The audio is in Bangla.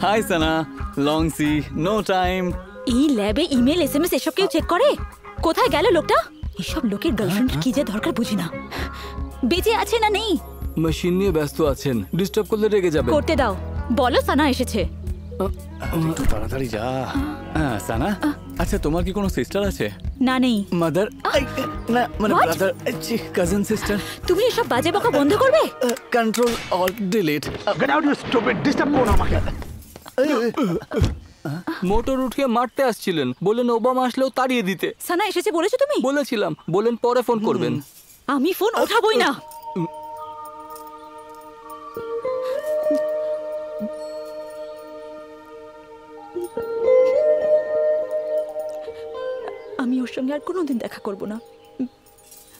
হাই সানা, লং সি নো টাইম। এই ল্যাবে ইমেল এসএমএস এসব কেউ চেক করে? কোথায় গেল লোকটা? এসব লোকের গার্লফ্রেন্ড কি যে দরকার বুঝি না। বেঁচে আছে না নেই? মেশিন নিয়ে ব্যস্ত আছেন, ডিস্টার্ব করলে রেগে যাবেন। করতে দাও, বলো সানা এসেছে। একটু তাড়াতাড়ি যা। সানা, আচ্ছা তোমার কি কোনো সিস্টার আছে? না নেই। মাদার না, মানে ব্রাদার, কাজিন সিস্টার? তুমি এসব বাজে বকা বন্ধ করবে? Control alt delete. Get out you stupid, disturb করো না আমাকে। মোটর উঠিয়ে মারতে আসছিলেন, বললেন ওবামা আসলেও তাড়িয়ে দিতে। সানা এসেছে বলেছো তুমি? বলেছিলাম, বলেন পরে ফোন করবেন। আমি ফোন ওঠাবই না। আমি ওর সঙ্গে আর কোনোদিন দেখা করব না।